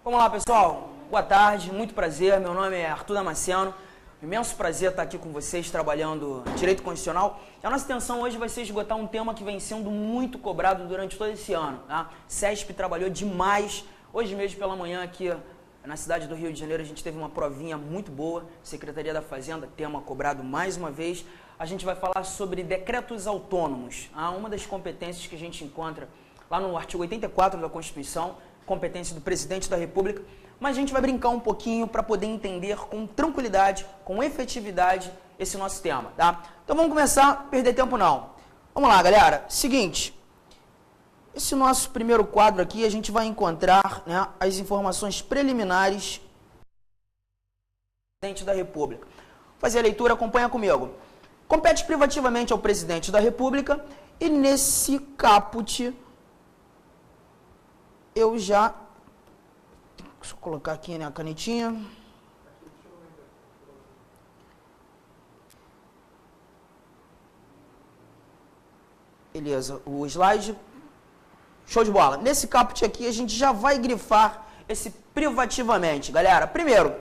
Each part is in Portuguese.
Vamos lá, pessoal. Boa tarde, muito prazer. Meu nome é Arthur Damasceno. Imenso prazer estar aqui com vocês trabalhando Direito Constitucional. E a nossa intenção hoje vai ser esgotar um tema que vem sendo muito cobrado durante todo esse ano. Tá? CESP trabalhou demais. Hoje mesmo pela manhã aqui na cidade do Rio de Janeiro a gente teve uma provinha muito boa. Secretaria da Fazenda, tema cobrado mais uma vez. A gente vai falar sobre decretos autônomos. Uma das competências que a gente encontra lá no artigo 84 da Constituição, competência do Presidente da República. Mas a gente vai brincar um pouquinho para poder entender com tranquilidade, com efetividade, esse nosso tema, tá? Então vamos começar, a perder tempo não. Vamos lá, galera. Seguinte, esse nosso primeiro quadro aqui, a gente vai encontrar, né, as informações preliminares do Presidente da República. Vou fazer a leitura, acompanha comigo. Compete privativamente ao Presidente da República e nesse caput eu já... Deixa eu colocar aqui, né, a canetinha. Beleza, o slide. Show de bola. Nesse caput aqui, a gente já vai grifar esse privativamente. Galera, primeiro,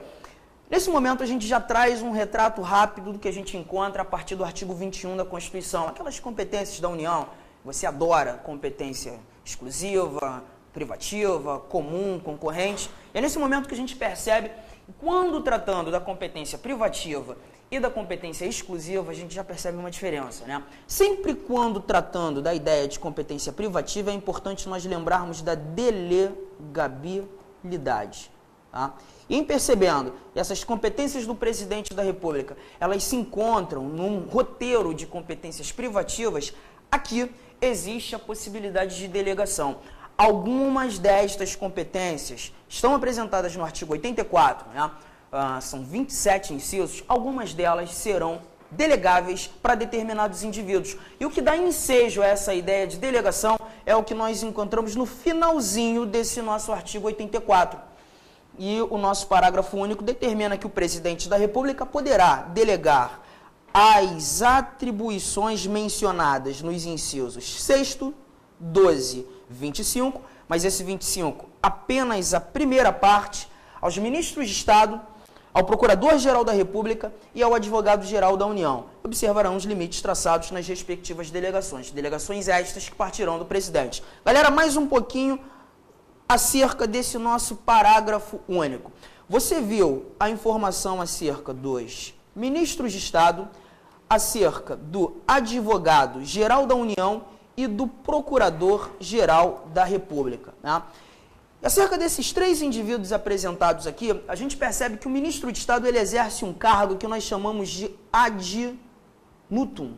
nesse momento a gente já traz um retrato rápido do que a gente encontra a partir do artigo 21 da Constituição. Aquelas competências da União, você adora competência exclusiva, privativa, comum, concorrente. E é nesse momento que a gente percebe que quando tratando da competência privativa e da competência exclusiva, a gente já percebe uma diferença, né? Sempre quando tratando da ideia de competência privativa, é importante nós lembrarmos da delegabilidade, tá? E em percebendo essas competências do Presidente da República, elas se encontram num roteiro de competências privativas, aqui existe a possibilidade de delegação. Algumas destas competências estão apresentadas no artigo 84, né? São 27 incisos, algumas delas serão delegáveis para determinados indivíduos. E o que dá ensejo a essa ideia de delegação é o que nós encontramos no finalzinho desse nosso artigo 84. E o nosso parágrafo único determina que o Presidente da República poderá delegar as atribuições mencionadas nos incisos 6º, 12, 25, mas esse 25 apenas a primeira parte, aos ministros de Estado, ao Procurador-Geral da República e ao Advogado-Geral da União. Observarão os limites traçados nas respectivas delegações. Delegações estas que partirão do Presidente. Galera, mais um pouquinho acerca desse nosso parágrafo único. Você viu a informação acerca dos ministros de Estado, acerca do Advogado-Geral da União e do Procurador-Geral da República, né? E acerca desses três indivíduos apresentados aqui, a gente percebe que o ministro de Estado ele exerce um cargo que nós chamamos de ad nutum,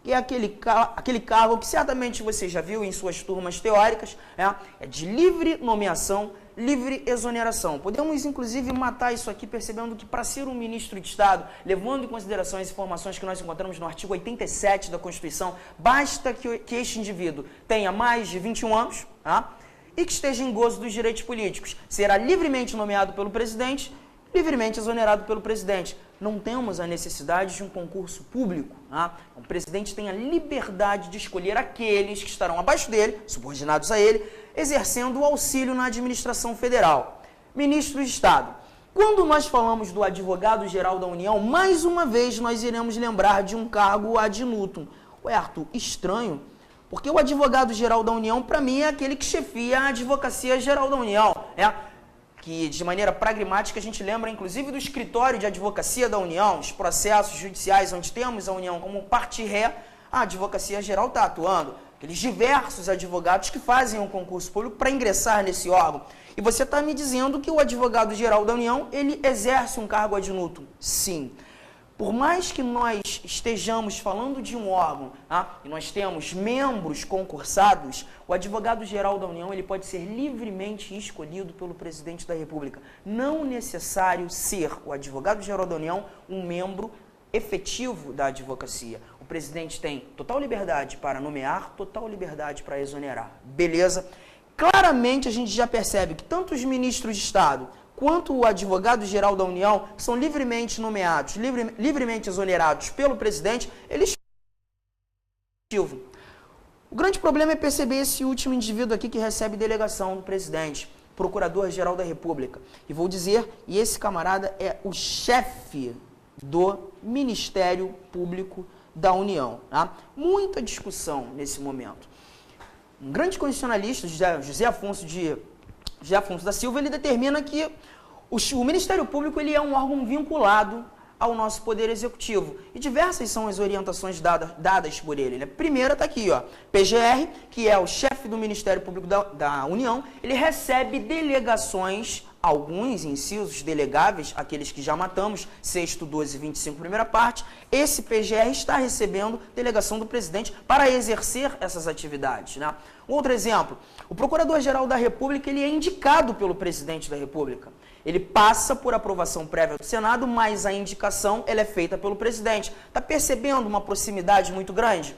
que é aquele cargo que certamente você já viu em suas turmas teóricas, né? É de livre nomeação, livre exoneração. Podemos, inclusive, matar isso aqui percebendo que, para ser um ministro de Estado, levando em consideração as informações que nós encontramos no artigo 87 da Constituição, basta que este indivíduo tenha mais de 21 anos, tá? E que esteja em gozo dos direitos políticos. Será livremente nomeado pelo presidente, livremente exonerado pelo presidente. Não temos a necessidade de um concurso público, tá? O presidente tem a liberdade de escolher aqueles que estarão abaixo dele, subordinados a ele, exercendo o auxílio na administração federal. Ministro de Estado. Quando nós falamos do Advogado-Geral da União, mais uma vez nós iremos lembrar de um cargo ad nutum. Ué, Arthur, estranho, porque o Advogado-Geral da União, para mim, é aquele que chefia a Advocacia Geral da União, né? Que de maneira pragmática a gente lembra inclusive do escritório de advocacia da União, os processos judiciais onde temos a União como parte ré, a Advocacia Geral está atuando. Aqueles diversos advogados que fazem um concurso público para ingressar nesse órgão. E você está me dizendo que o Advogado-Geral da União, ele exerce um cargo ad nutum? Sim. Por mais que nós estejamos falando de um órgão, tá? E nós temos membros concursados, o Advogado-Geral da União ele pode ser livremente escolhido pelo Presidente da República. Não necessário ser o Advogado-Geral da União um membro efetivo da advocacia. O Presidente tem total liberdade para nomear, total liberdade para exonerar. Beleza? Claramente a gente já percebe que tanto os ministros de Estado quanto o Advogado-Geral da União são livremente nomeados, livremente exonerados pelo presidente, eles O grande problema é perceber esse último indivíduo aqui que recebe delegação do presidente, Procurador-Geral da República. E vou dizer, e esse camarada é o chefe do Ministério Público da União. Tá? Muita discussão nesse momento. Um grande constitucionalista, José Afonso da Silva, ele determina que o Ministério Público ele é um órgão vinculado ao nosso Poder Executivo. E diversas são as orientações dadas por ele. A primeira está aqui, ó, PGR, que é o chefe do Ministério Público da União, ele recebe delegações, alguns incisos delegáveis, aqueles que já matamos, 6º, 12 e 25, primeira parte, esse PGR está recebendo delegação do presidente para exercer essas atividades. Né? Outro exemplo, o Procurador-Geral da República ele é indicado pelo presidente da República. Ele passa por aprovação prévia do Senado, mas a indicação ela é feita pelo presidente. Está percebendo uma proximidade muito grande?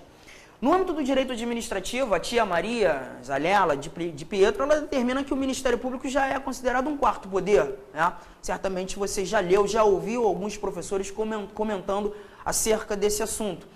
No âmbito do direito administrativo, a tia Maria Zalela de Pietro, ela determina que o Ministério Público já é considerado um quarto poder. Né? Certamente você já leu, já ouviu alguns professores comentando acerca desse assunto.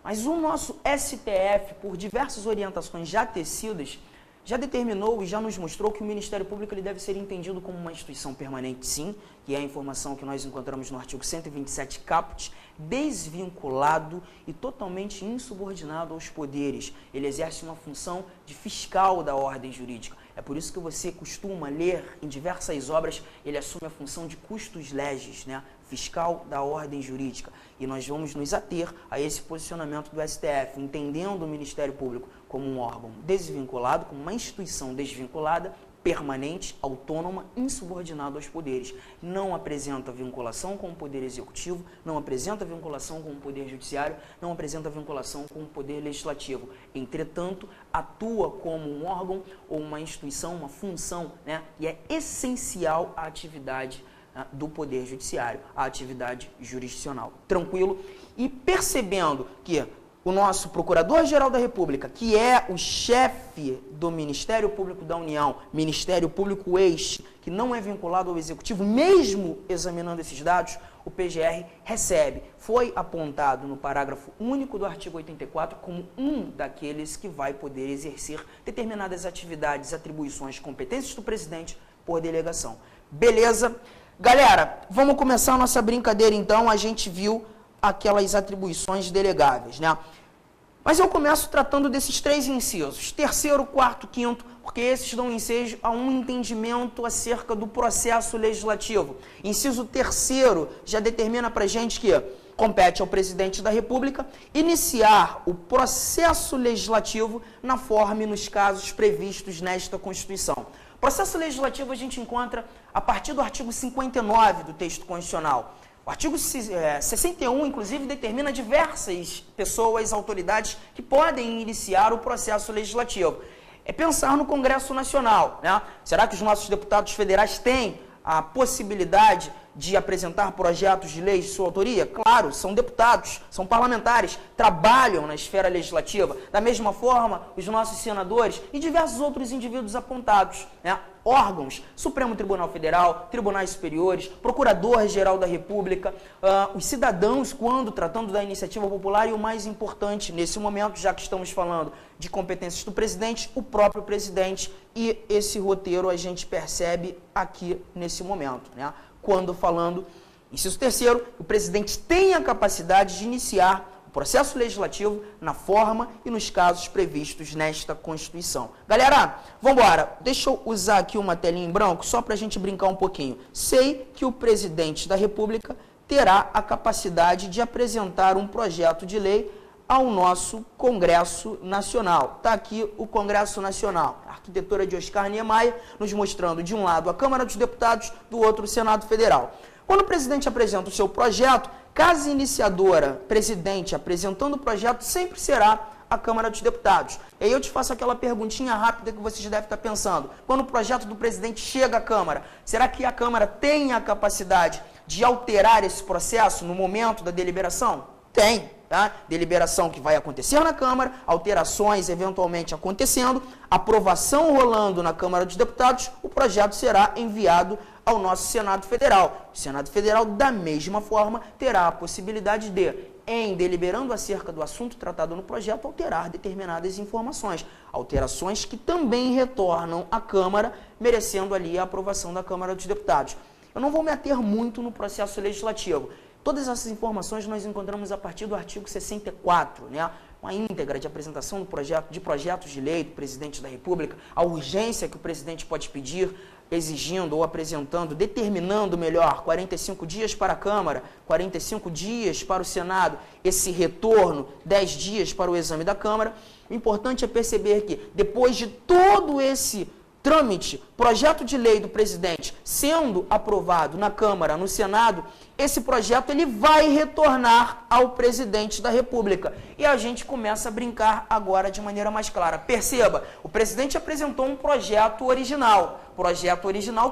Mas o nosso STF, por diversas orientações já tecidas, já determinou e já nos mostrou que o Ministério Público ele deve ser entendido como uma instituição permanente, sim, que é a informação que nós encontramos no artigo 127 caput, desvinculado e totalmente insubordinado aos poderes. Ele exerce uma função de fiscal da ordem jurídica. É por isso que você costuma ler em diversas obras, ele assume a função de custos legis, né? Fiscal da ordem jurídica. E nós vamos nos ater a esse posicionamento do STF, entendendo o Ministério Público como um órgão desvinculado, como uma instituição desvinculada, permanente, autônoma, insubordinado aos poderes. Não apresenta vinculação com o Poder Executivo, não apresenta vinculação com o Poder Judiciário, não apresenta vinculação com o Poder Legislativo. Entretanto, atua como um órgão ou uma instituição, uma função, né? E é essencial à atividade do Poder Judiciário, a atividade jurisdicional. Tranquilo? E percebendo que o nosso Procurador-Geral da República, que é o chefe do Ministério Público da União, Ministério Público este, que não é vinculado ao Executivo, mesmo examinando esses dados, o PGR recebe, foi apontado no parágrafo único do artigo 84 como um daqueles que vai poder exercer determinadas atividades, atribuições, competências do presidente por delegação. Beleza? Galera, vamos começar a nossa brincadeira então. A gente viu aquelas atribuições delegáveis, né? Mas eu começo tratando desses 3 incisos, 3º, 4º, 5º, porque esses dão ensejo a um entendimento acerca do processo legislativo. Inciso 3º já determina pra gente que compete ao presidente da República iniciar o processo legislativo na forma e nos casos previstos nesta Constituição. Processo legislativo a gente encontra a partir do artigo 59 do texto constitucional. O artigo 61, inclusive, determina diversas pessoas, autoridades, que podem iniciar o processo legislativo. É pensar no Congresso Nacional, né? Será que os nossos deputados federais têm a possibilidade de apresentar projetos de lei de sua autoria? Claro, são deputados, são parlamentares, trabalham na esfera legislativa. Da mesma forma, os nossos senadores e diversos outros indivíduos apontados, né? Órgãos, Supremo Tribunal Federal, Tribunais Superiores, Procurador-Geral da República, os cidadãos, quando tratando da iniciativa popular, e o mais importante nesse momento, já que estamos falando de competências do presidente, o próprio presidente, e esse roteiro a gente percebe aqui nesse momento, né? Quando falando, inciso 3º, o presidente tem a capacidade de iniciar o processo legislativo na forma e nos casos previstos nesta Constituição. Galera, vamos embora. Deixa eu usar aqui uma telinha em branco só para a gente brincar um pouquinho. Sei que o presidente da República terá a capacidade de apresentar um projeto de lei ao nosso Congresso Nacional. Está aqui o Congresso Nacional, a arquitetura de Oscar Niemeyer, nos mostrando de um lado a Câmara dos Deputados, do outro o Senado Federal. Quando o presidente apresenta o seu projeto, casa iniciadora, presidente apresentando o projeto, sempre será a Câmara dos Deputados. E aí eu te faço aquela perguntinha rápida que vocês devem estar pensando. Quando o projeto do presidente chega à Câmara, será que a Câmara tem a capacidade de alterar esse processo no momento da deliberação? Tem. Tá? Deliberação que vai acontecer na Câmara, alterações eventualmente acontecendo, aprovação rolando na Câmara dos Deputados, o projeto será enviado ao nosso Senado Federal. O Senado Federal, da mesma forma, terá a possibilidade de em, deliberando acerca do assunto tratado no projeto, alterar determinadas informações. Alterações que também retornam à Câmara, merecendo ali a aprovação da Câmara dos Deputados. Eu não vou me ater muito no processo legislativo. Todas essas informações nós encontramos a partir do artigo 64, né? Uma íntegra de apresentação de projetos de lei do presidente da República, a urgência que o presidente pode pedir, exigindo ou apresentando, determinando melhor, 45 dias para a Câmara, 45 dias para o Senado, esse retorno, 10 dias para o exame da Câmara. O importante é perceber que, depois de todo esse trâmite, projeto de lei do presidente sendo aprovado na Câmara, no Senado, esse projeto ele vai retornar ao presidente da República. E a gente começa a brincar agora de maneira mais clara. Perceba, o presidente apresentou um projeto original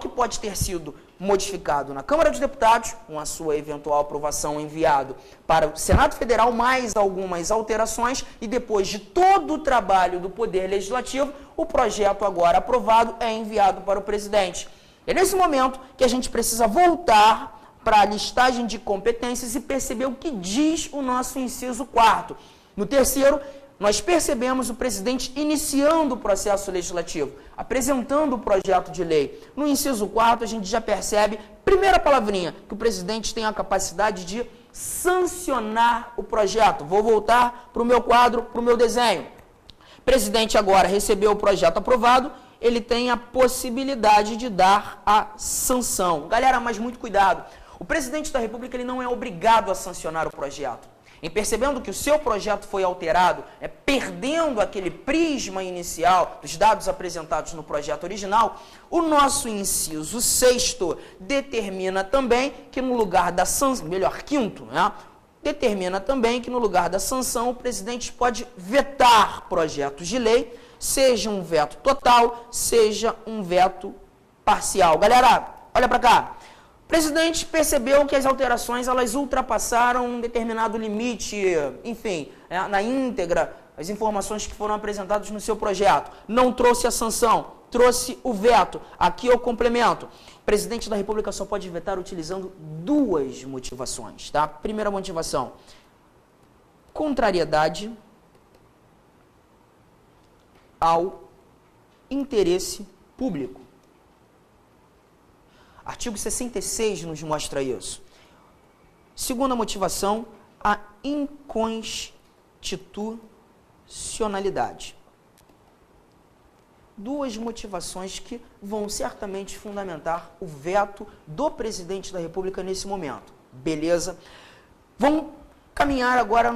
que pode ter sido modificado na Câmara dos Deputados, com a sua eventual aprovação enviado para o Senado Federal, mais algumas alterações, e depois de todo o trabalho do Poder Legislativo, o projeto agora aprovado é enviado para o presidente. É nesse momento que a gente precisa voltar para a listagem de competências e perceber o que diz o nosso inciso 4º. No terceiro, nós percebemos o presidente iniciando o processo legislativo, apresentando o projeto de lei. No inciso 4º, a gente já percebe, primeira palavrinha, que o presidente tem a capacidade de sancionar o projeto. Vou voltar para o meu quadro, para o meu desenho. O presidente agora recebeu o projeto aprovado, ele tem a possibilidade de dar a sanção. Galera, mas muito cuidado. O presidente da República ele não é obrigado a sancionar o projeto. Em percebendo que o seu projeto foi alterado, perdendo aquele prisma inicial dos dados apresentados no projeto original, o nosso inciso 6º determina também que no lugar da sanção, melhor, 5º, né? Determina também que no lugar da sanção o presidente pode vetar projetos de lei, seja um veto total, seja um veto parcial. Galera, olha para cá. O presidente percebeu que as alterações elas ultrapassaram um determinado limite, enfim, na íntegra, as informações que foram apresentadas no seu projeto. Não trouxe a sanção, trouxe o veto. Aqui eu complemento. O presidente da República só pode vetar utilizando duas motivações, tá? Primeira motivação, contrariedade ao interesse público. Artigo 66 nos mostra isso. Segunda motivação, a inconstitucionalidade. Duas motivações que vão certamente fundamentar o veto do presidente da República nesse momento. Beleza? Vamos caminhar agora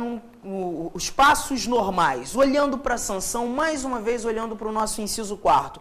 os passos normais, olhando para a sanção, mais uma vez olhando para o nosso inciso 4º.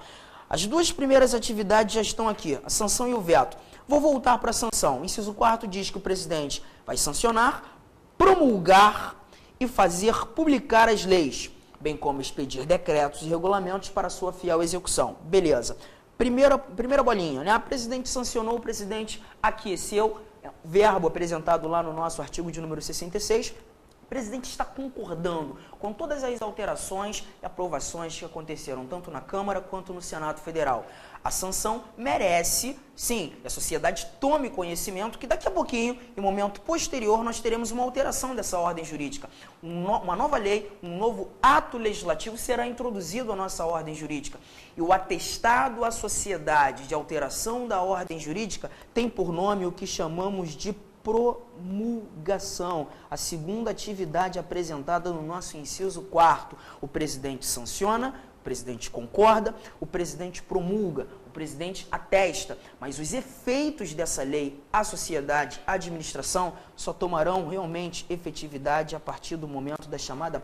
As duas primeiras atividades já estão aqui, a sanção e o veto. Vou voltar para a sanção. O inciso 4º diz que o presidente vai sancionar, promulgar e fazer publicar as leis, bem como expedir decretos e regulamentos para sua fiel execução. Beleza. Primeira bolinha, né? O presidente sancionou, o presidente aqueceu, verbo apresentado lá no nosso artigo de número 66, o presidente está concordando com todas as alterações e aprovações que aconteceram tanto na Câmara quanto no Senado Federal. A sanção merece, sim, que a sociedade tome conhecimento que daqui a pouquinho, em momento posterior, nós teremos uma alteração dessa ordem jurídica. Uma nova lei, um novo ato legislativo será introduzido à nossa ordem jurídica. E o atestado à sociedade de alteração da ordem jurídica tem por nome o que chamamos de promulgação, a segunda atividade apresentada no nosso inciso 4º. O presidente sanciona, o presidente concorda, o presidente promulga, o presidente atesta, mas os efeitos dessa lei à sociedade, à administração, só tomarão realmente efetividade a partir do momento da chamada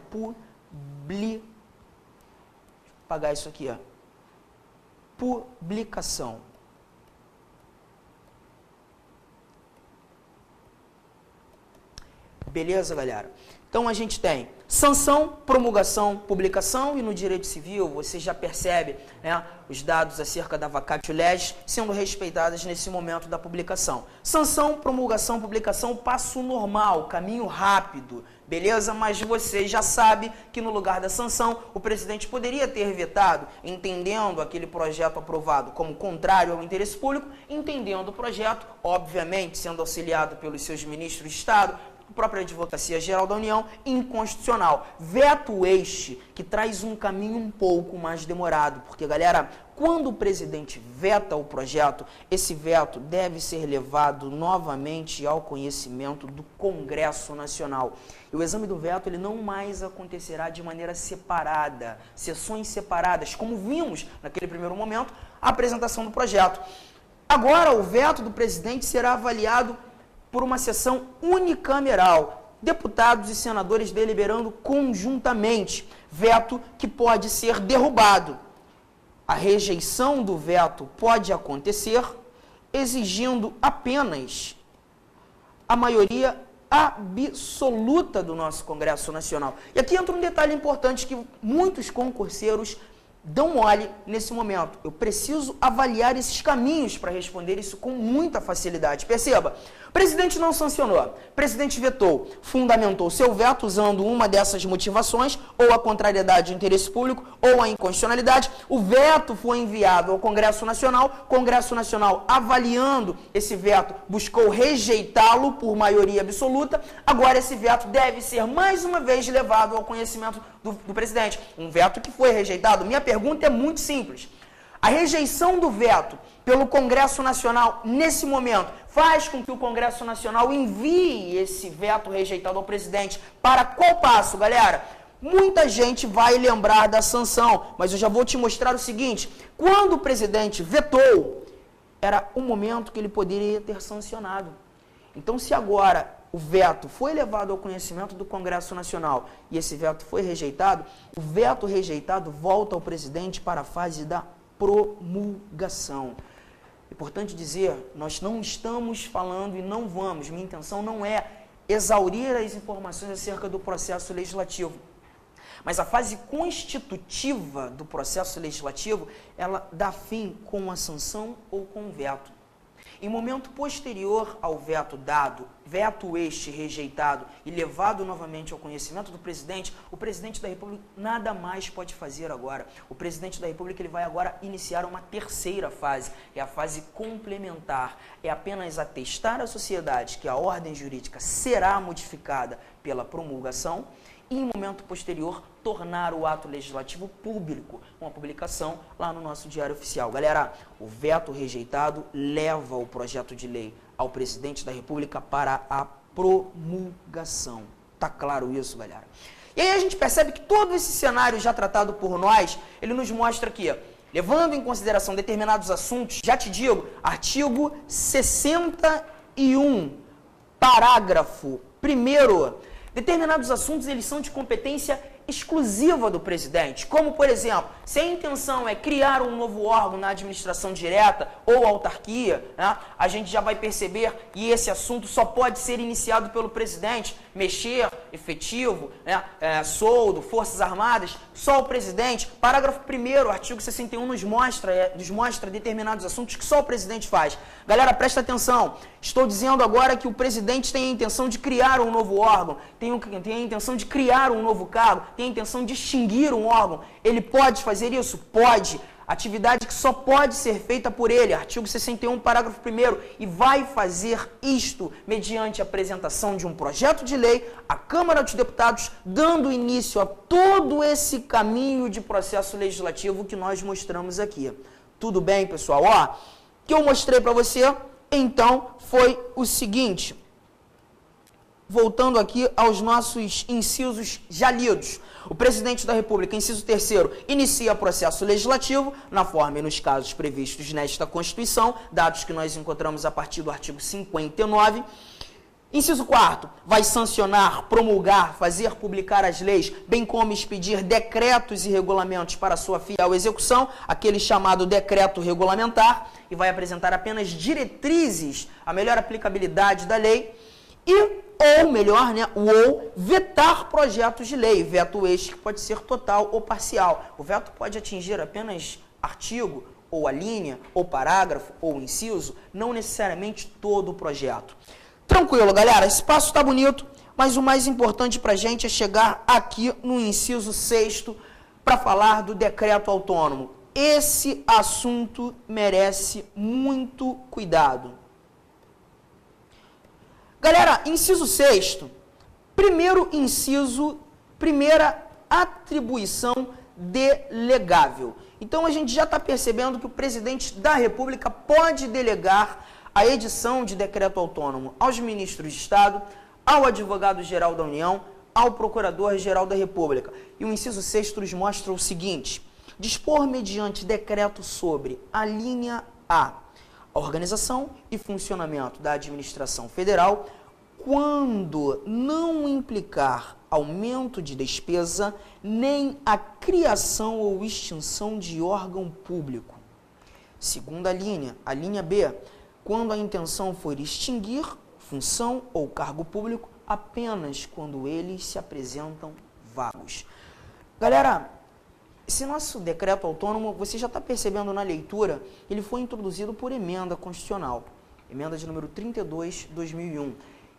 apagar isso aqui, ó. Publicação. Beleza, galera? Então, a gente tem sanção, promulgação, publicação, e no direito civil você já percebe, né, os dados acerca da vacatio legis sendo respeitados nesse momento da publicação. Sanção, promulgação, publicação, passo normal, caminho rápido, beleza? Mas você já sabe que no lugar da sanção, o presidente poderia ter vetado, entendendo aquele projeto aprovado como contrário ao interesse público, entendendo o projeto, obviamente, sendo auxiliado pelos seus ministros de Estado, a própria Advocacia Geral da União, inconstitucional. Veto este que traz um caminho um pouco mais demorado, porque, galera, quando o presidente veta o projeto, esse veto deve ser levado novamente ao conhecimento do Congresso Nacional. E o exame do veto ele não mais acontecerá de maneira separada, sessões separadas, como vimos naquele primeiro momento, a apresentação do projeto. Agora, o veto do presidente será avaliado por uma sessão unicameral, deputados e senadores deliberando conjuntamente, veto que pode ser derrubado. A rejeição do veto pode acontecer exigindo apenas a maioria absoluta do nosso Congresso Nacional. E aqui entra um detalhe importante que muitos concurseiros dão mole nesse momento. Eu preciso avaliar esses caminhos para responder isso com muita facilidade. Perceba, o presidente não sancionou, o presidente vetou, fundamentou seu veto usando uma dessas motivações, ou a contrariedade de interesse público, ou a inconstitucionalidade. O veto foi enviado ao Congresso Nacional, o Congresso Nacional, avaliando esse veto, buscou rejeitá-lo por maioria absoluta. Agora esse veto deve ser mais uma vez levado ao conhecimento do presidente. Um veto que foi rejeitado. Minha pergunta é muito simples. A rejeição do veto pelo Congresso Nacional, nesse momento, faz com que o Congresso Nacional envie esse veto rejeitado ao presidente para qual passo, galera? Muita gente vai lembrar da sanção, mas eu já vou te mostrar o seguinte. Quando o presidente vetou, era o momento que ele poderia ter sancionado. Então, se agora o veto foi levado ao conhecimento do Congresso Nacional e esse veto foi rejeitado, o veto rejeitado volta ao presidente para a fase da promulgação. Importante dizer, nós não estamos falando e não vamos, minha intenção não é exaurir as informações acerca do processo legislativo, mas a fase constitutiva do processo legislativo, ela dá fim com a sanção ou com o veto. Em momento posterior ao veto dado, veto este rejeitado e levado novamente ao conhecimento do presidente, o presidente da República nada mais pode fazer agora. O presidente da República ele vai agora iniciar uma terceira fase, é a fase complementar. É apenas atestar à sociedade que a ordem jurídica será modificada pela promulgação e, em momento posterior, tornar o ato legislativo público, com a publicação lá no nosso Diário Oficial. Galera, o veto rejeitado leva o projeto de lei ao presidente da República para a promulgação. Tá claro isso, galera? E aí a gente percebe que todo esse cenário já tratado por nós, ele nos mostra que, levando em consideração determinados assuntos, já te digo, artigo 61, parágrafo 1º, determinados assuntos eles são de competência exclusiva do presidente, como, por exemplo, se a intenção é criar um novo órgão na administração direta ou autarquia, né, a gente já vai perceber que esse assunto só pode ser iniciado pelo presidente, mexer, efetivo, né, soldo, forças armadas, só o presidente. Parágrafo 1º, artigo 61 nos mostra determinados assuntos que só o presidente faz. Galera, presta atenção, estou dizendo agora que o presidente tem a intenção de criar um novo órgão, tem a intenção de criar um novo cargo, tem a intenção de extinguir um órgão. Ele pode fazer isso? Pode. Atividade que só pode ser feita por ele, artigo 61, parágrafo 1º, e vai fazer isto mediante a apresentação de um projeto de lei à Câmara dos Deputados, dando início a todo esse caminho de processo legislativo que nós mostramos aqui. Tudo bem, pessoal? Ó, o que eu mostrei para você, então, foi o seguinte. Voltando aqui aos nossos incisos já lidos. O presidente da República, inciso 3º, inicia processo legislativo na forma e nos casos previstos nesta Constituição, dados que nós encontramos a partir do artigo 59. Inciso 4º, vai sancionar, promulgar, fazer publicar as leis, bem como expedir decretos e regulamentos para sua fiel execução, aquele chamado decreto regulamentar, e vai apresentar apenas diretrizes, a melhor aplicabilidade da lei, ou melhor, né, ou vetar projetos de lei, veto este que pode ser total ou parcial. O veto pode atingir apenas artigo, ou a linha, ou parágrafo, ou inciso, não necessariamente todo o projeto. Tranquilo, galera, esse passo está bonito, mas o mais importante para a gente é chegar aqui no inciso 6º para falar do decreto autônomo. Esse assunto merece muito cuidado. Galera, inciso 6º, Primeiro inciso, primeira atribuição delegável. Então a gente já está percebendo que o presidente da República pode delegar a edição de decreto autônomo aos ministros de Estado, ao advogado-geral da União, ao procurador-geral da República. E o inciso 6 nos mostra o seguinte: dispor mediante decreto sobre a linha A, a organização e funcionamento da administração federal, quando não implicar aumento de despesa, nem a criação ou extinção de órgão público. Segunda linha, a linha B, quando a intenção for extinguir função ou cargo público, apenas quando eles se apresentam vagos. Galera, esse nosso decreto autônomo, você já está percebendo na leitura, ele foi introduzido por emenda constitucional, emenda de número 32/2001.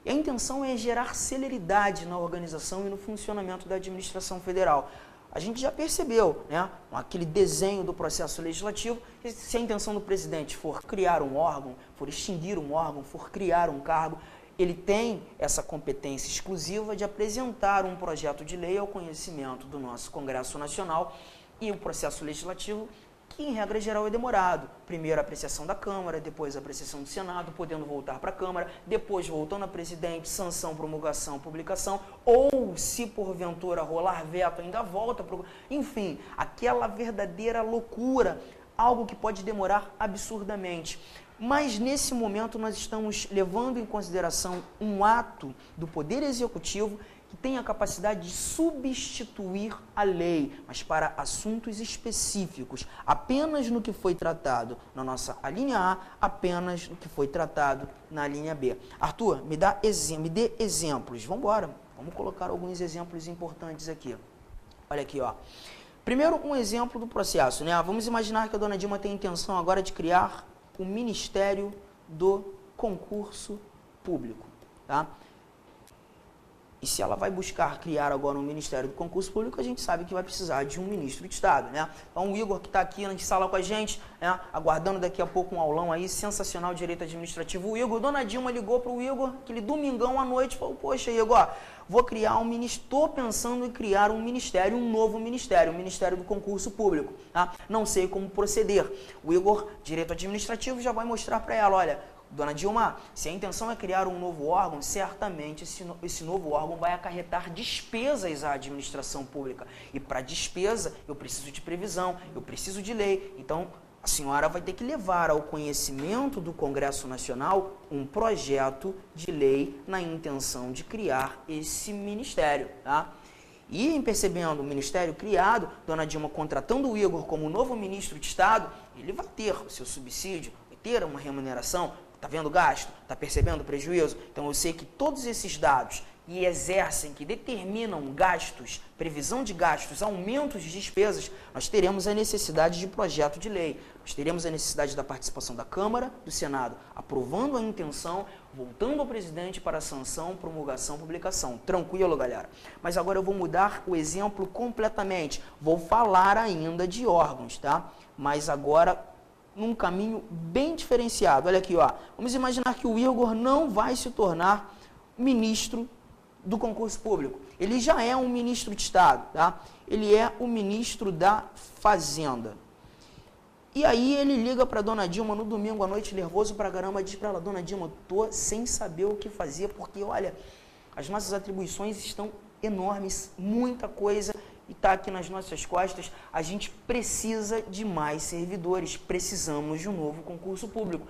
E a intenção é gerar celeridade na organização e no funcionamento da administração federal. A gente já percebeu, né, aquele desenho do processo legislativo, se a intenção do presidente for criar um órgão, for extinguir um órgão, for criar um cargo, ele tem essa competência exclusiva de apresentar um projeto de lei ao conhecimento do nosso Congresso Nacional, e o processo legislativo, que em regra geral é demorado. Primeiro a apreciação da Câmara, depois a apreciação do Senado, podendo voltar para a Câmara, depois voltando a presidente, sanção, promulgação, publicação, ou se porventura rolar veto, ainda volta para o... Enfim, aquela verdadeira loucura, algo que pode demorar absurdamente. Mas nesse momento nós estamos levando em consideração um ato do Poder Executivo que tem a capacidade de substituir a lei, mas para assuntos específicos, apenas no que foi tratado na nossa linha A, apenas no que foi tratado na linha B. Arthur, me dê exemplos. Vamos embora, vamos colocar alguns exemplos importantes aqui. Olha aqui, ó. Primeiro, um exemplo do processo, né? Vamos imaginar que a dona Dilma tem a intenção agora de criar o Ministério do Concurso Público, tá? E se ela vai buscar criar agora um Ministério do Concurso Público, a gente sabe que vai precisar de um ministro de Estado, né? Então o Igor, que está aqui na sala com a gente, né, aguardando daqui a pouco um aulão aí, sensacional de direito administrativo. O Igor, dona Dilma ligou para o Igor, aquele domingão à noite, falou: poxa, Igor, vou criar um ministério, estou pensando em criar um ministério, um novo ministério, o Ministério do Concurso Público, tá? Não sei como proceder. O Igor, direito administrativo, já vai mostrar para ela: olha, dona Dilma, se a intenção é criar um novo órgão, certamente esse novo órgão vai acarretar despesas à administração pública. E para despesa, eu preciso de previsão, eu preciso de lei. Então, a senhora vai ter que levar ao conhecimento do Congresso Nacional um projeto de lei na intenção de criar esse ministério, tá? E em percebendo o ministério criado, dona Dilma contratando o Igor como novo ministro de Estado, ele vai ter o seu subsídio, vai ter uma remuneração. Está vendo o gasto? Está percebendo o prejuízo? Então eu sei que todos esses dados que exercem, que determinam gastos, previsão de gastos, aumentos de despesas, nós teremos a necessidade de projeto de lei. Nós teremos a necessidade da participação da Câmara, do Senado, aprovando a intenção, voltando ao presidente para sanção, promulgação, publicação. Tranquilo, galera? Mas agora eu vou mudar o exemplo completamente. Vou falar ainda de órgãos, tá? Mas agora num caminho bem diferenciado. Olha aqui, ó. Vamos imaginar que o Igor não vai se tornar ministro do concurso público. Ele já é um ministro de Estado, tá? Ele é o ministro da Fazenda. E aí ele liga para dona Dilma no domingo à noite, nervoso pra caramba, diz para ela: dona Dilma, tô sem saber o que fazer, porque, olha, as nossas atribuições estão enormes, muita coisa, e está aqui nas nossas costas. A gente precisa de mais servidores, precisamos de um novo concurso público.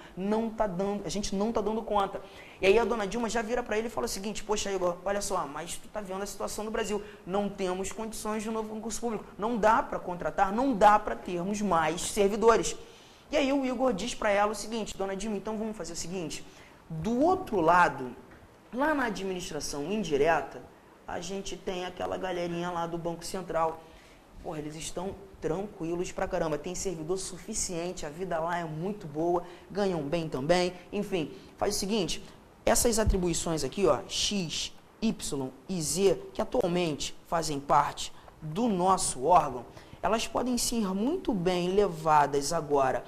A gente não está dando conta. E aí a dona Dilma já vira para ele e fala o seguinte: poxa, Igor, olha só, mas tu está vendo a situação do Brasil, não temos condições de um novo concurso público, não dá para contratar, não dá para termos mais servidores. E aí o Igor diz para ela o seguinte: dona Dilma, então vamos fazer o seguinte, do outro lado, lá na administração indireta, a gente tem aquela galerinha lá do Banco Central. Porra, eles estão tranquilos pra caramba, tem servidor suficiente, a vida lá é muito boa, ganham bem também. Enfim, faz o seguinte, essas atribuições aqui, ó, X, Y e Z, que atualmente fazem parte do nosso órgão, elas podem ser muito bem levadas agora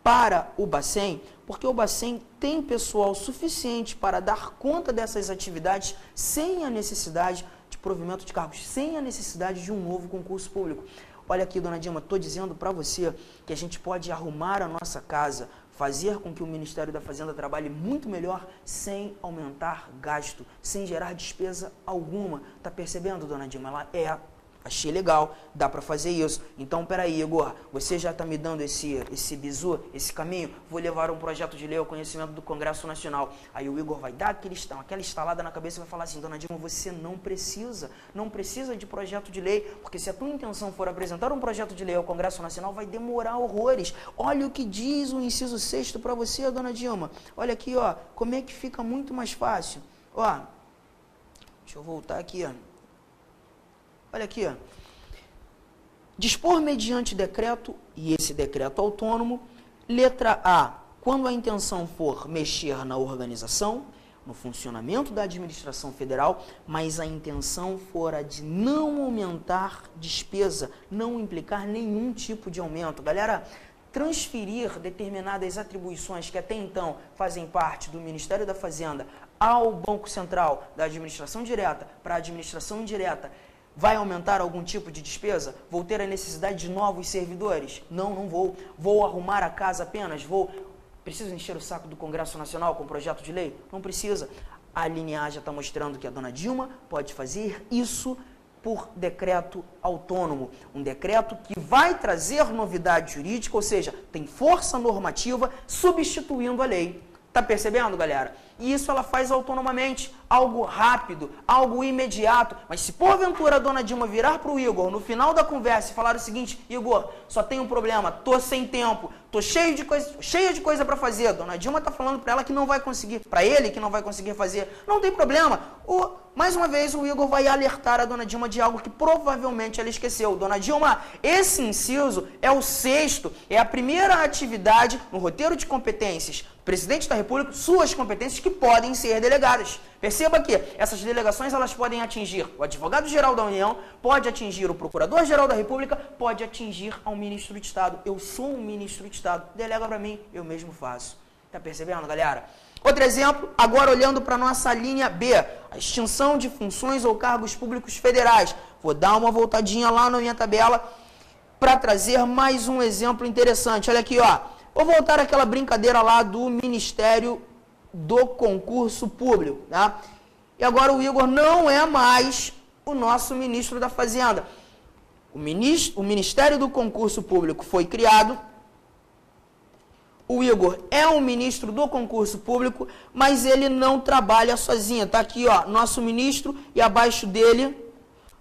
para o Bacen, porque o Bacen tem pessoal suficiente para dar conta dessas atividades sem a necessidade de provimento de cargos, sem a necessidade de um novo concurso público. Olha aqui, dona Dilma, estou dizendo para você que a gente pode arrumar a nossa casa, fazer com que o Ministério da Fazenda trabalhe muito melhor sem aumentar gasto, sem gerar despesa alguma. Tá percebendo, dona Dilma? Ela achei legal, dá para fazer isso. Então, peraí, Igor, você já está me dando esse bizu, esse caminho? Vou levar um projeto de lei ao conhecimento do Congresso Nacional. Aí o Igor vai dar aquela estalada na cabeça e vai falar assim, dona Dilma, você não precisa de projeto de lei, porque se a tua intenção for apresentar um projeto de lei ao Congresso Nacional, vai demorar horrores. Olha o que diz o inciso 6º para você, dona Dilma. Olha aqui, ó, como é que fica muito mais fácil. Ó, deixa eu voltar aqui, ó. Olha aqui, ó. Dispor mediante decreto, e esse decreto autônomo, letra A, quando a intenção for mexer na organização, no funcionamento da administração federal, mas a intenção for a de não aumentar despesa, não implicar nenhum tipo de aumento. Galera, transferir determinadas atribuições que até então fazem parte do Ministério da Fazenda ao Banco Central, da administração direta para a administração indireta, vai aumentar algum tipo de despesa? Vou ter a necessidade de novos servidores? Não vou. Vou arrumar a casa apenas? Preciso encher o saco do Congresso Nacional com projeto de lei? Não precisa. A linha A já está mostrando que a dona Dilma pode fazer isso por decreto autônomo. Um decreto que vai trazer novidade jurídica, ou seja, tem força normativa substituindo a lei. Tá percebendo, galera? E isso ela faz autonomamente, algo rápido, algo imediato. Mas se porventura a dona Dilma virar para o Igor no final da conversa e falar o seguinte, Igor, só tem um problema, tô sem tempo, tô cheia de coisa para fazer. A dona Dilma tá falando para ela que não vai conseguir, para ele que não vai conseguir fazer. Não tem problema. Mais uma vez o Igor vai alertar a dona Dilma de algo que provavelmente ela esqueceu. Dona Dilma, esse inciso é o 6º, é a primeira atividade no roteiro de competências do presidente da República, suas competências que podem ser delegadas. Perceba que essas delegações elas podem atingir o advogado-geral da União, pode atingir o procurador-geral da República, pode atingir ao ministro de Estado. Eu sou um ministro de Estado, delega para mim, eu mesmo faço. Tá percebendo, galera? Outro exemplo, agora olhando para a nossa linha B, a extinção de funções ou cargos públicos federais. Vou dar uma voltadinha lá na minha tabela para trazer mais um exemplo interessante. Olha aqui, ó. Vou voltar àquela brincadeira lá do Ministério do Concurso Público, tá? E agora o Igor não é mais o nosso ministro da Fazenda. O Ministério do Concurso Público foi criado. O Igor é um ministro do concurso público, mas ele não trabalha sozinho. Tá aqui, ó, nosso ministro, e abaixo dele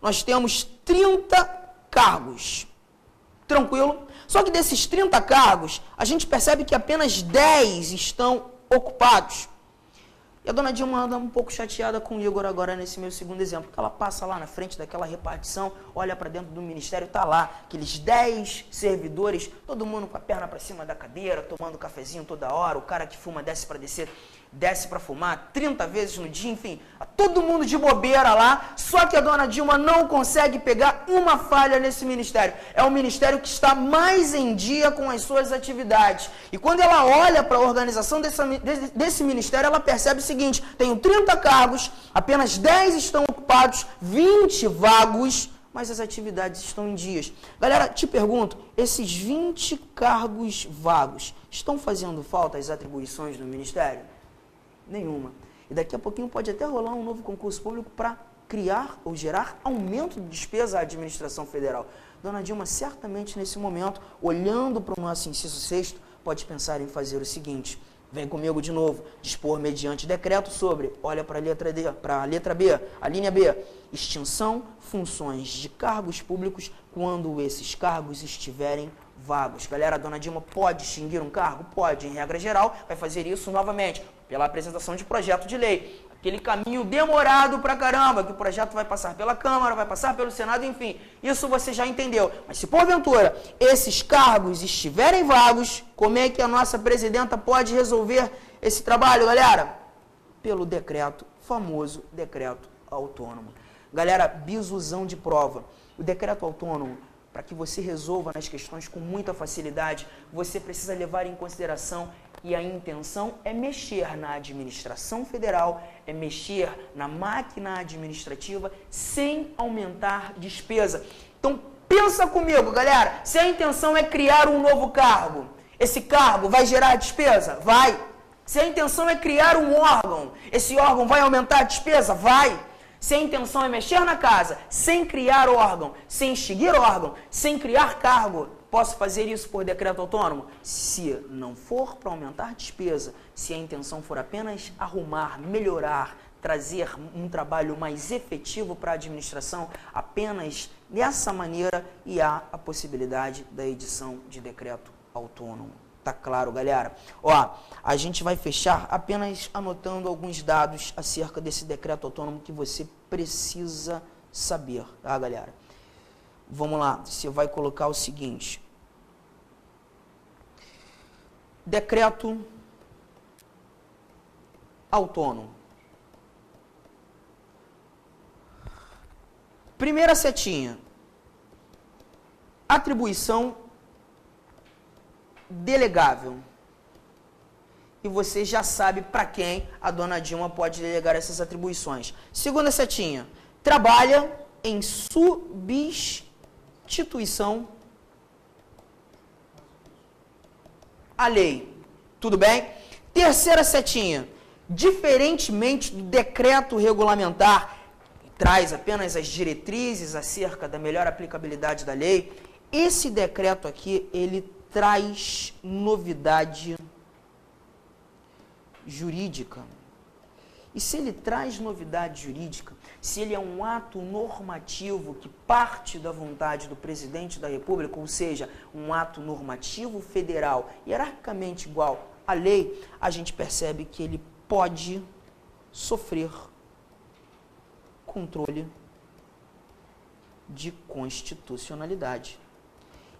nós temos 30 cargos. Tranquilo? Só que desses 30 cargos, a gente percebe que apenas 10 estão ocupados. E a dona Dilma anda um pouco chateada com o Igor agora nesse meu segundo exemplo, porque ela passa lá na frente daquela repartição, olha para dentro do ministério, tá lá, aqueles 10 servidores, todo mundo com a perna para cima da cadeira, tomando cafezinho toda hora, o cara que fuma desce para descer, desce para fumar 30 vezes no dia, enfim, todo mundo de bobeira lá, só que a dona Dilma não consegue pegar uma falha nesse ministério. É o ministério que está mais em dia com as suas atividades. E quando ela olha para a organização desse ministério, ela percebe o seguinte, tenho 30 cargos, apenas 10 estão ocupados, 20 vagos, mas as atividades estão em dias. Galera, te pergunto, esses 20 cargos vagos, estão fazendo falta as atribuições do ministério? Nenhuma. E daqui a pouquinho pode até rolar um novo concurso público para criar ou gerar aumento de despesa à administração federal. Dona Dilma, certamente nesse momento, olhando para o nosso inciso 6º, pode pensar em fazer o seguinte, vem comigo de novo, dispor mediante decreto sobre, olha para a letra B, a linha B, extinção funções de cargos públicos quando esses cargos estiverem vagos. Galera, a dona Dilma pode extinguir um cargo? Pode, em regra geral, vai fazer isso novamente, pela apresentação de projeto de lei. Aquele caminho demorado pra caramba, que o projeto vai passar pela Câmara, vai passar pelo Senado, enfim. Isso você já entendeu. Mas se porventura esses cargos estiverem vagos, como é que a nossa presidenta pode resolver esse trabalho, galera? Pelo decreto, famoso decreto autônomo. Galera, bisuzão de prova. O decreto autônomo para que você resolva nas questões com muita facilidade, você precisa levar em consideração e a intenção é mexer na administração federal, é mexer na máquina administrativa sem aumentar despesa. Então, pensa comigo, galera, se a intenção é criar um novo cargo, esse cargo vai gerar despesa? Vai. Se a intenção é criar um órgão, esse órgão vai aumentar a despesa? Vai. Se a intenção é mexer na casa, sem criar órgão, sem extinguir órgão, sem criar cargo, posso fazer isso por decreto autônomo? Se não for para aumentar despesa, se a intenção for apenas arrumar, melhorar, trazer um trabalho mais efetivo para a administração, apenas dessa maneira e há a possibilidade da edição de decreto autônomo. Tá claro, galera? Ó, a gente vai fechar apenas anotando alguns dados acerca desse decreto autônomo que você precisa saber, tá, galera? Vamos lá, você vai colocar o seguinte. Decreto autônomo. Primeira setinha. Atribuição delegável. E você já sabe para quem a dona Dilma pode delegar essas atribuições. Segunda setinha. Trabalha em substituição à lei. Tudo bem? Terceira setinha. Diferentemente do decreto regulamentar, que traz apenas as diretrizes acerca da melhor aplicabilidade da lei, esse decreto aqui, ele traz novidade jurídica. E se ele traz novidade jurídica, se ele é um ato normativo que parte da vontade do presidente da República, ou seja, um ato normativo federal, hierarquicamente igual à lei, a gente percebe que ele pode sofrer controle de constitucionalidade.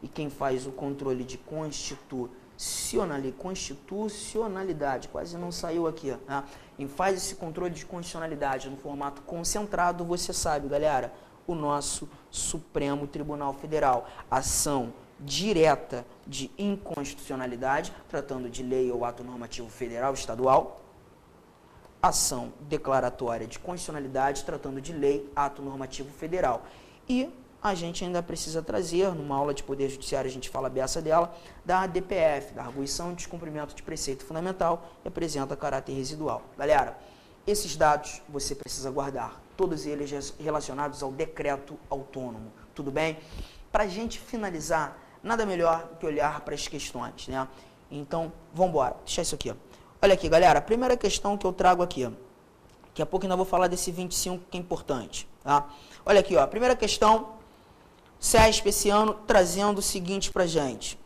E quem faz o controle de constitucionalidade, quase não saiu aqui, né? Quem faz esse controle de constitucionalidade no formato concentrado, você sabe, galera, o nosso Supremo Tribunal Federal. Ação direta de inconstitucionalidade, tratando de lei ou ato normativo federal, estadual. Ação declaratória de constitucionalidade, tratando de lei, ato normativo federal. E a gente ainda precisa trazer, numa aula de Poder Judiciário, a gente fala a beça dela, da DPF, da Arguição de Descumprimento de Preceito Fundamental, e apresenta caráter residual. Galera, esses dados você precisa guardar, todos eles relacionados ao decreto autônomo, tudo bem? Para a gente finalizar, nada melhor do que olhar para as questões, né? Então, vamos embora, deixa isso aqui. Ó. Olha aqui, galera, a primeira questão que eu trago aqui, ó. Daqui a pouco ainda vou falar desse 25 que é importante, tá? Olha aqui, ó, a primeira questão, CESP esse ano trazendo o seguinte para a gente.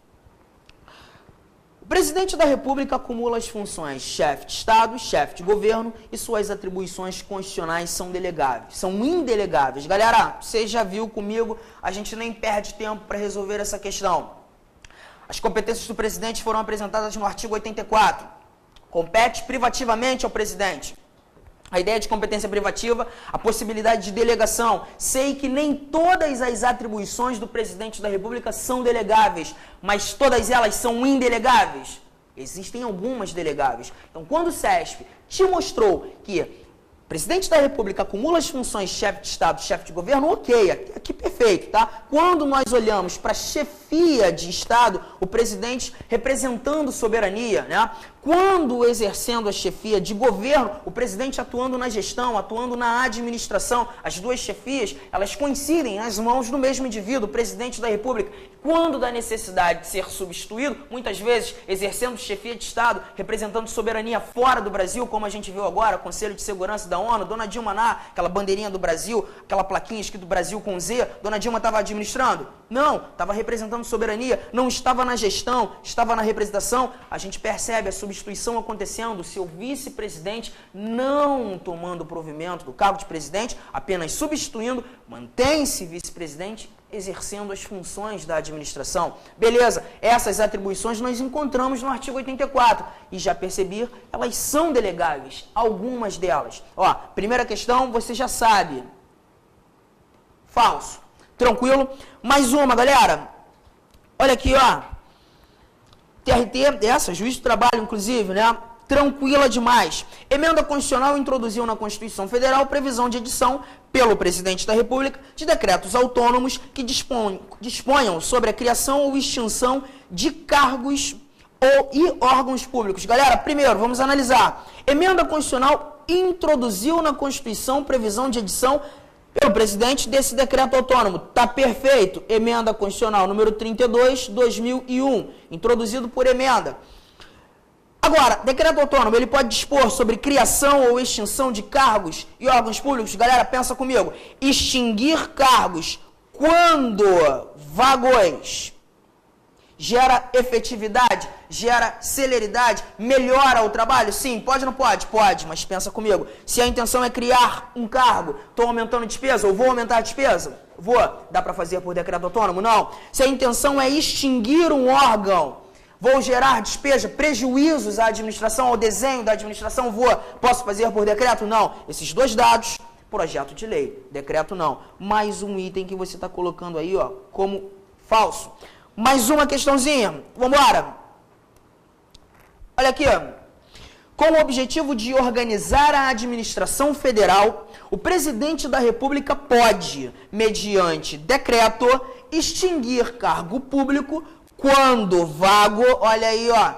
O presidente da República acumula as funções chefe de Estado, chefe de governo e suas atribuições constitucionais são delegáveis, são indelegáveis. Galera, você já viu comigo, a gente nem perde tempo para resolver essa questão. As competências do presidente foram apresentadas no artigo 84. Compete privativamente ao presidente. A ideia de competência privativa, a possibilidade de delegação. Sei que nem todas as atribuições do presidente da República são delegáveis, mas todas elas são indelegáveis. Existem algumas delegáveis. Então, quando o CESP te mostrou que o presidente da República acumula as funções chefe de Estado, chefe de governo, ok, aqui perfeito, tá? Quando nós olhamos para a chefia de Estado, o presidente representando soberania, né? Quando exercendo a chefia de governo, o presidente atuando na gestão, atuando na administração, as duas chefias, elas coincidem nas mãos do mesmo indivíduo, o presidente da República. Quando da necessidade de ser substituído, muitas vezes exercendo chefia de Estado, representando soberania fora do Brasil, como a gente viu agora, Conselho de Segurança da ONU, Dona Dilma aquela bandeirinha do Brasil, aquela plaquinha escrito Brasil com Z, Dona Dilma estava administrando? Não, estava representando soberania, não estava na gestão, estava na representação. A gente percebe a substituição acontecendo, seu vice-presidente não tomando provimento do cargo de presidente, apenas substituindo, mantém-se vice-presidente, exercendo as funções da administração. Beleza, essas atribuições nós encontramos no artigo 84 e já percebi, elas são delegáveis, algumas delas. Ó, primeira questão, você já sabe. Falso. Tranquilo? Mais uma, galera. Olha aqui, ó. TRT, essa, juiz do trabalho, inclusive, né? Tranquila demais. Emenda constitucional introduziu na Constituição Federal previsão de edição pelo Presidente da República de decretos autônomos que disponham sobre a criação ou extinção de cargos e órgãos públicos. Galera, primeiro, vamos analisar. Emenda constitucional introduziu na Constituição previsão de edição pelo presidente desse decreto autônomo. Tá perfeito. Emenda constitucional número 32, 2001, introduzido por emenda. Agora, decreto autônomo, ele pode dispor sobre criação ou extinção de cargos e órgãos públicos? Galera, pensa comigo. Extinguir cargos quando vagões gera efetividade, gera celeridade, melhora o trabalho? Sim, pode ou não pode? Pode, mas pensa comigo. Se a intenção é criar um cargo, estou aumentando despesa ou vou aumentar a despesa? Vou. Dá para fazer por decreto autônomo? Não. Se a intenção é extinguir um órgão, vou gerar despesa, prejuízos à administração, ao desenho da administração, posso fazer por decreto? Não. Esses dois dados, projeto de lei, decreto não. Mais um item que você está colocando aí, ó, como falso. Mais uma questãozinha, vamos embora. Olha aqui, ó. Com o objetivo de organizar a administração federal, o presidente da República pode, mediante decreto, extinguir cargo público quando vago, olha aí, ó,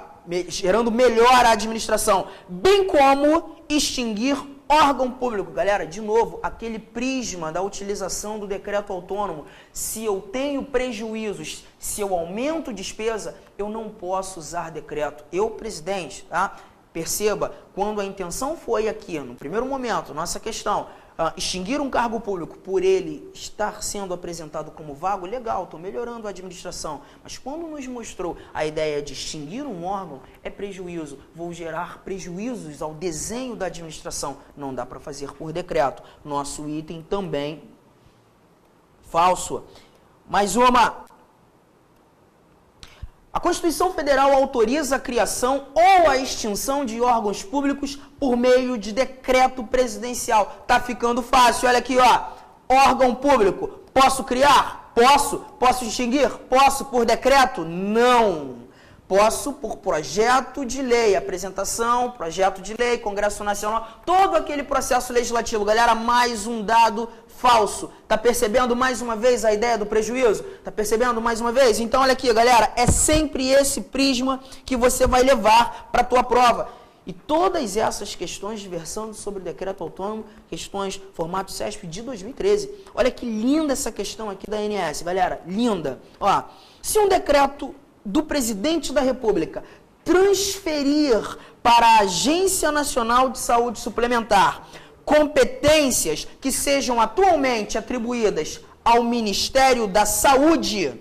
gerando melhor a administração, bem como extinguir órgão público. Galera, de novo, aquele prisma da utilização do decreto autônomo. Se eu tenho prejuízos, se eu aumento despesa, eu não posso usar decreto. Eu, presidente, tá? Perceba, quando a intenção foi aqui, no primeiro momento, nossa questão, extinguir um cargo público por ele estar sendo apresentado como vago, legal, estou melhorando a administração. Mas quando nos mostrou a ideia de extinguir um órgão, é prejuízo. Vou gerar prejuízos ao desenho da administração. Não dá para fazer por decreto. Nosso item também falso. Mais uma. A Constituição Federal autoriza a criação ou a extinção de órgãos públicos por meio de decreto presidencial. Tá ficando fácil, olha aqui, ó. Órgão público, posso criar? Posso. Posso extinguir? Posso por decreto? Não. Posso por projeto de lei, apresentação, projeto de lei, Congresso Nacional, todo aquele processo legislativo. Galera, mais um dado falso. Tá percebendo mais uma vez a ideia do prejuízo? Tá percebendo mais uma vez? Então, olha aqui, galera, é sempre esse prisma que você vai levar para a tua prova. E todas essas questões versando sobre o decreto autônomo, questões formato CESP de 2013. Olha que linda essa questão aqui da ANS, galera, linda. Ó, se um decreto do presidente da República transferir para a Agência Nacional de Saúde Suplementar competências que sejam atualmente atribuídas ao Ministério da Saúde,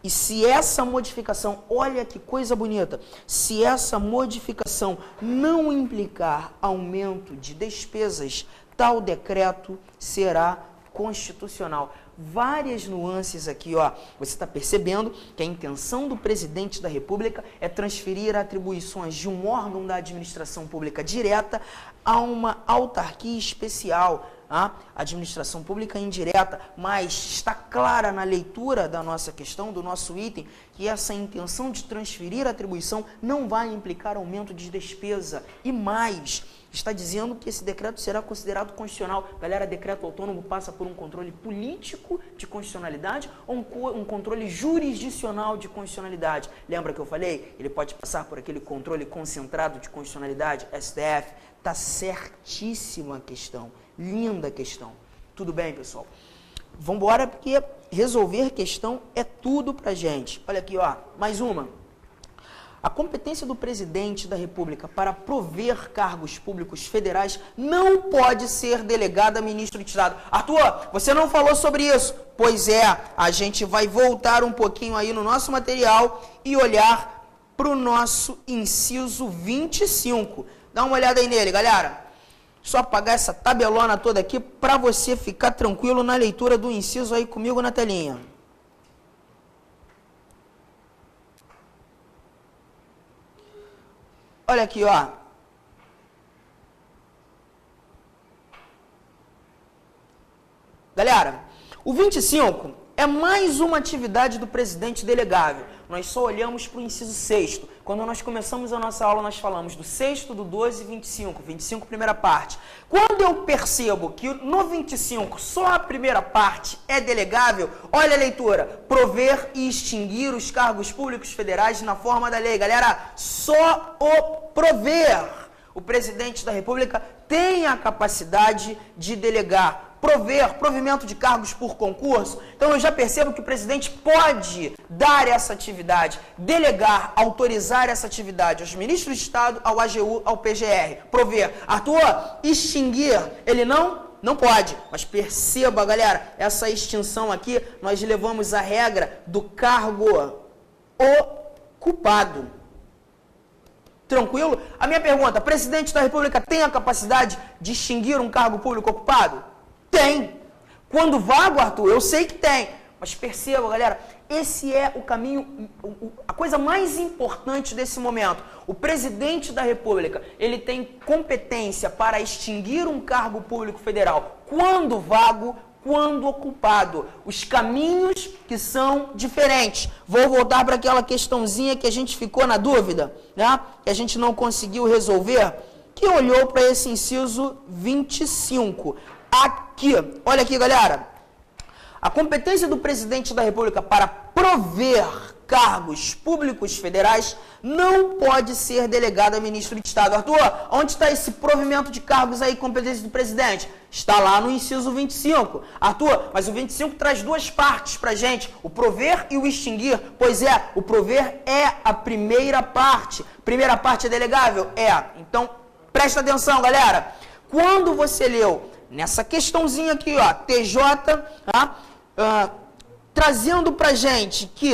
e se essa modificação, olha que coisa bonita, se essa modificação não implicar aumento de despesas, tal decreto será constitucional. Várias nuances aqui, ó. Você está percebendo que a intenção do presidente da República é transferir atribuições de um órgão da administração pública direta a uma autarquia especial, a administração pública indireta, mas está clara na leitura da nossa questão, do nosso item, que essa intenção de transferir a atribuição não vai implicar aumento de despesa. E mais, está dizendo que esse decreto será considerado constitucional. Galera, decreto autônomo passa por um controle político de constitucionalidade ou um controle jurisdicional de constitucionalidade? Lembra que eu falei? Ele pode passar por aquele controle concentrado de constitucionalidade, STF. Está certíssima a questão. Linda questão. Tudo bem, pessoal? Vamos embora, porque resolver questão é tudo pra gente. Olha aqui, ó, mais uma. A competência do presidente da República para prover cargos públicos federais não pode ser delegada a ministro de Estado. Arthur, você não falou sobre isso. Pois é, a gente vai voltar um pouquinho aí no nosso material e olhar para o nosso inciso 25. Dá uma olhada aí nele, galera. Só apagar essa tabelona toda aqui para você ficar tranquilo na leitura do inciso aí comigo na telinha. Olha aqui, ó. Galera, o 25 é mais uma atividade do presidente delegável. Nós só olhamos para o inciso 6º. Quando nós começamos a nossa aula, nós falamos do 6º, do 12 e 25. 25, primeira parte. Quando eu percebo que no 25 só a primeira parte é delegável, olha a leitura. Prover e extinguir os cargos públicos federais na forma da lei. Galera, só o prover. O presidente da República tem a capacidade de delegar. Provimento de cargos por concurso. Então eu já percebo que o presidente pode dar essa atividade, delegar, autorizar essa atividade aos ministros de Estado, ao AGU, ao PGR. Prover. Arthur, extinguir, ele não pode. Mas perceba, galera, essa extinção aqui, nós levamos a regra do cargo ocupado. Tranquilo? A minha pergunta, presidente da República tem a capacidade de extinguir um cargo público ocupado? Tem. Quando vago, Arthur, eu sei que tem. Mas perceba, galera, esse é o caminho, a coisa mais importante desse momento. O presidente da República, ele tem competência para extinguir um cargo público federal quando vago, quando ocupado. Os caminhos que são diferentes. Vou voltar para aquela questãozinha que a gente ficou na dúvida, né? Que a gente não conseguiu resolver, que olhou para esse inciso 25. Aqui, olha aqui, galera. A competência do presidente da República para prover cargos públicos federais não pode ser delegada ao ministro de Estado. Arthur, onde está esse provimento de cargos aí, competência do presidente? Está lá no inciso 25. Arthur, mas o 25 traz duas partes pra gente, o prover e o extinguir. Pois é, o prover é a primeira parte. Primeira parte é delegável? É. Então, presta atenção, galera. Quando você leu nessa questãozinha aqui, ó, TJ, trazendo pra gente que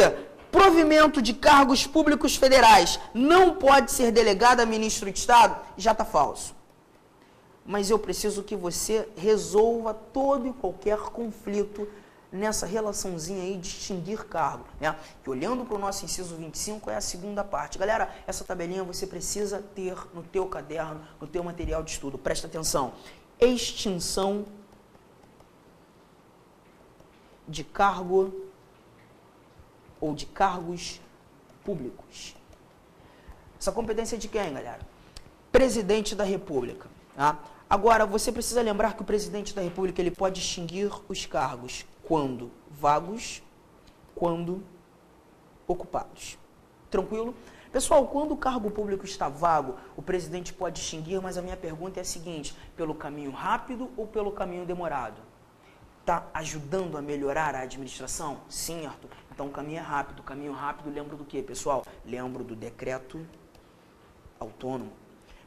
provimento de cargos públicos federais não pode ser delegado a ministro de Estado, já está falso. Mas eu preciso que você resolva todo e qualquer conflito nessa relaçãozinha aí de extinguir cargo, né? Que olhando para o nosso inciso 25 é a segunda parte. Galera, essa tabelinha você precisa ter no teu caderno, no teu material de estudo. Presta atenção. Extinção de cargo ou de cargos públicos. Essa competência é de quem, galera? Presidente da República. Tá? Agora, você precisa lembrar que o presidente da República ele pode extinguir os cargos quando vagos, quando ocupados. Tranquilo? Pessoal, quando o cargo público está vago, o presidente pode extinguir, mas a minha pergunta é a seguinte, pelo caminho rápido ou pelo caminho demorado? Está ajudando a melhorar a administração? Sim, Arthur. Então o caminho é rápido. O caminho rápido, lembro do quê, pessoal? Lembro do decreto autônomo.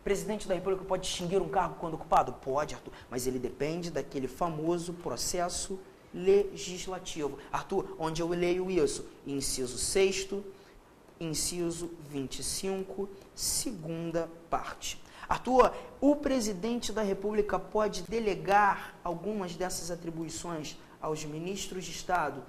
O presidente da República pode extinguir um cargo quando ocupado? Pode, Arthur, mas ele depende daquele famoso processo legislativo. Arthur, onde eu leio isso? Inciso 6º, inciso 25, segunda parte. Arthur, o presidente da República pode delegar algumas dessas atribuições aos ministros de Estado,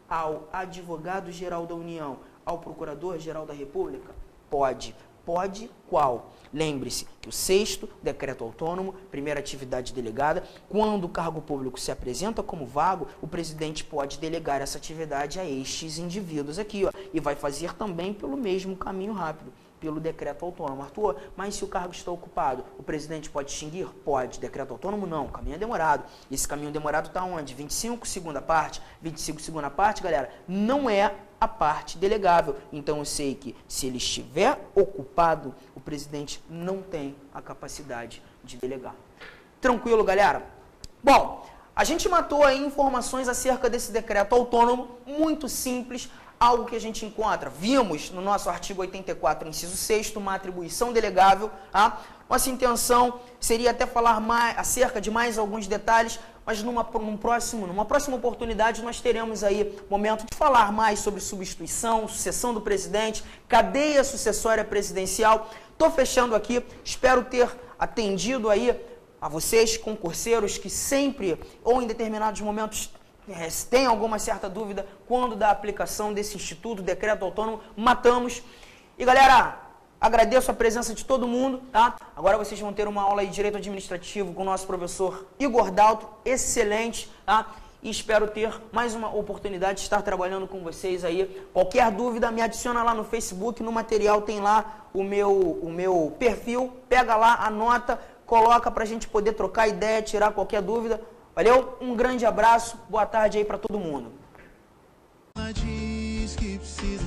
ao advogado-geral da União, ao procurador-geral da República? Pode. Pode qual? Lembre-se que o 6º, decreto autônomo, primeira atividade delegada, quando o cargo público se apresenta como vago, o presidente pode delegar essa atividade a estes indivíduos aqui, ó, e vai fazer também pelo mesmo caminho rápido, pelo decreto autônomo. Arthur, mas se o cargo está ocupado, o presidente pode extinguir? Pode. Decreto autônomo, não. O caminho é demorado. Esse caminho demorado está onde? 25, segunda parte. 25, segunda parte, galera, não é a parte delegável. Então, eu sei que se ele estiver ocupado, o presidente não tem a capacidade de delegar. Tranquilo, galera? Bom, a gente matou aí informações acerca desse decreto autônomo, muito simples, algo que a gente encontra. Vimos no nosso artigo 84, inciso 6º, uma atribuição delegável. Tá? Nossa intenção seria até falar mais, acerca de mais alguns detalhes, mas numa próxima oportunidade nós teremos aí momento de falar mais sobre substituição, sucessão do presidente, cadeia sucessória presidencial. Estou fechando aqui, espero ter atendido aí a vocês, concurseiros, que sempre ou em determinados momentos tem alguma certa dúvida quando da aplicação desse instituto, decreto autônomo, matamos. E galera, agradeço a presença de todo mundo, tá? Agora vocês vão ter uma aula de Direito Administrativo com o nosso professor Igor Dalto, excelente, tá? e espero ter mais uma oportunidade de estar trabalhando com vocês aí. Qualquer dúvida, me adiciona lá no Facebook, no material tem lá o meu perfil, pega lá, anota, coloca pra gente poder trocar ideia, tirar qualquer dúvida. Valeu? Um grande abraço, boa tarde aí pra todo mundo. Ela diz que precisa